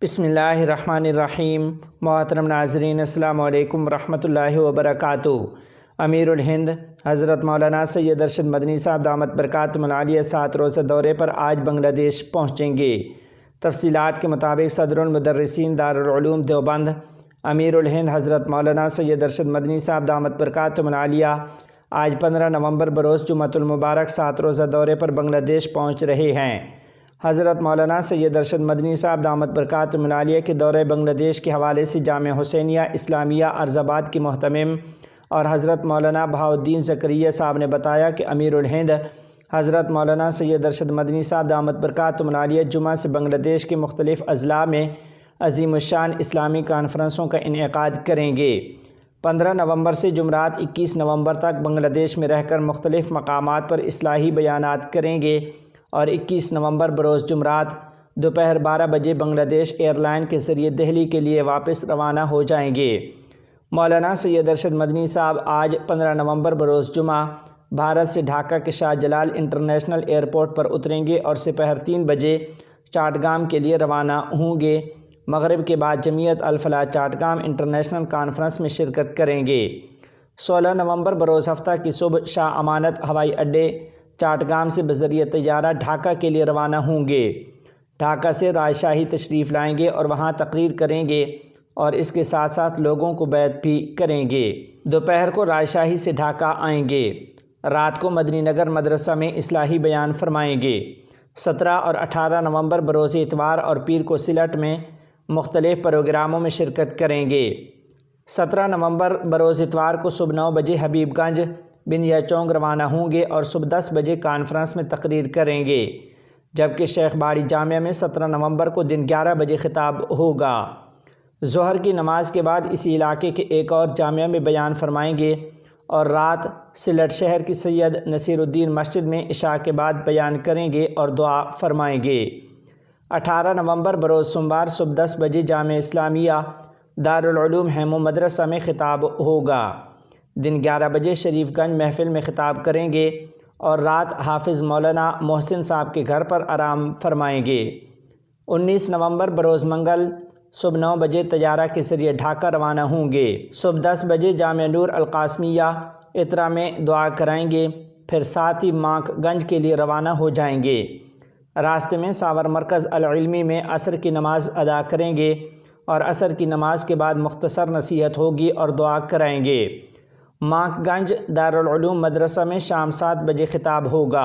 بسم اللہ الرحمن الرحیم۔ محترم ناظرین، السلام علیکم ورحمۃ اللہ وبرکاتہ۔ امیر الہند حضرت مولانا سید ارشد مدنی صاحب دامت برکاتہم العالیہ 7 روزہ دورے پر آج بنگلہ دیش پہنچیں گے۔ تفصیلات کے مطابق صدر المدرسین دارالعلوم دیوبند امیر الہند حضرت مولانا سید ارشد مدنی صاحب دامت برکاتہم العالیہ آج 15 نومبر بروز جمعۃ المبارک 7 روزہ دورے پر بنگلہ دیش پہنچ رہے ہیں۔ حضرت مولانا سید ارشد مدنی صاحب دامت برکاتہم العالیہ کے دورہ بنگلہ دیش کے حوالے سے جامعہ حسینیہ اسلامیہ ارض آباد کی محتمم اور حضرت مولانا بہاؤالدین زکریا صاحب نے بتایا کہ امیر الہند حضرت مولانا سید ارشد مدنی صاحب دامت برکاتہم العالیہ جمعہ سے بنگلہ دیش کے مختلف اضلاع میں عظیم الشان اسلامی کانفرنسوں کا انعقاد کریں گے۔ 15 نومبر سے جمعرات 21 نومبر تک بنگلہ دیش میں رہ کر مختلف مقامات پر اصلاحی بیانات کریں گے اور 21 نومبر بروز جمعرات دوپہر 12 بجے بنگلہ دیش ایئر لائن کے ذریعے دہلی کے لیے واپس روانہ ہو جائیں گے۔ مولانا سید ارشد مدنی صاحب آج 15 نومبر بروز جمعہ بھارت سے ڈھاکہ کے شاہ جلال انٹرنیشنل ایئرپورٹ پر اتریں گے اور سپہر 3 بجے چاٹگام کے لیے روانہ ہوں گے۔ مغرب کے بعد جمعیت الفلاح چاٹگام انٹرنیشنل کانفرنس میں شرکت کریں گے۔ 16 نومبر بروز ہفتہ کی صبح شاہ امانت ہوائی اڈے چاٹگام سے بذریعہ طیارہ ڈھاکہ کے لیے روانہ ہوں گے۔ ڈھاکہ سے رائے شاہی تشریف لائیں گے اور وہاں تقریر کریں گے اور اس کے ساتھ ساتھ لوگوں کو بیعت بھی کریں گے۔ دوپہر کو رائے شاہی سے ڈھاکہ آئیں گے۔ رات کو مدنی نگر مدرسہ میں اصلاحی بیان فرمائیں گے۔ 17 اور 18 نومبر بروز اتوار اور پیر کو سلٹ میں مختلف پروگراموں میں شرکت کریں گے۔ 17 نومبر بروز اتوار کو صبح 9 بجے حبیب گنج بنیا چونگ روانہ ہوں گے اور صبح 10 بجے کانفرنس میں تقریر کریں گے، جبکہ شیخ باڑی جامعہ میں 17 نومبر کو دن 11 بجے خطاب ہوگا۔ ظہر کی نماز کے بعد اسی علاقے کے ایک اور جامعہ میں بیان فرمائیں گے اور رات سلٹ شہر کی سید نصیر الدین مسجد میں عشاء کے بعد بیان کریں گے اور دعا فرمائیں گے۔ 18 نومبر بروز سوموار صبح 10 بجے جامعہ اسلامیہ دارالعلوم ہیمو مدرسہ میں خطاب ہوگا۔ دن 11 بجے شریف گنج محفل میں خطاب کریں گے اور رات حافظ مولانا محسن صاحب کے گھر پر آرام فرمائیں گے۔ 19 نومبر بروز منگل صبح 9 بجے طیارہ کے ذریعے ڈھاکہ روانہ ہوں گے۔ صبح 10 بجے جامعہ نور القاسمیہ اترا میں دعا کرائیں گے، پھر ساتھ ہی مانک گنج کے لیے روانہ ہو جائیں گے۔ راستے میں ساور مرکز العلمی میں عصر کی نماز ادا کریں گے اور عصر کی نماز کے بعد مختصر نصیحت ہوگی اور دعا کرائیں گے۔ مانک گنج دارالعلوم مدرسہ میں شام 7 بجے خطاب ہوگا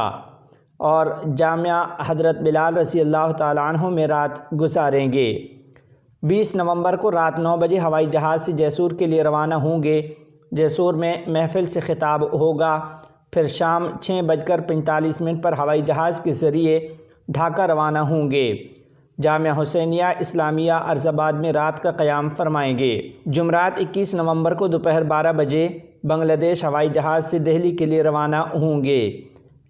اور جامعہ حضرت بلال رضی اللہ تعالیٰ عنہ میں رات گزاریں گے۔ 20 نومبر کو رات 9 بجے ہوائی جہاز سے جیسور کے لیے روانہ ہوں گے۔ جیسور میں محفل سے خطاب ہوگا، پھر شام 6:45 پر ہوائی جہاز کے ذریعے ڈھاکہ روانہ ہوں گے۔ جامعہ حسینیہ اسلامیہ ارض آباد میں رات کا قیام فرمائیں گے۔ جمعرات 21 نومبر کو دوپہر 12 بجے بنگلہ دیش ہوائی جہاز سے دہلی کے لیے روانہ ہوں گے۔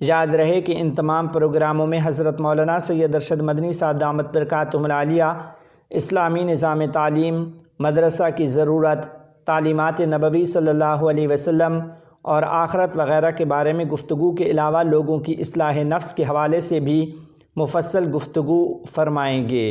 یاد رہے کہ ان تمام پروگراموں میں حضرت مولانا سید ارشد مدنی صاحب دامت برکاتہم العالیہ اسلامی نظام تعلیم، مدرسہ کی ضرورت، تعلیمات نبوی صلی اللہ علیہ وسلم اور آخرت وغیرہ کے بارے میں گفتگو کے علاوہ لوگوں کی اصلاح نفس کے حوالے سے بھی مفصل گفتگو فرمائیں گے۔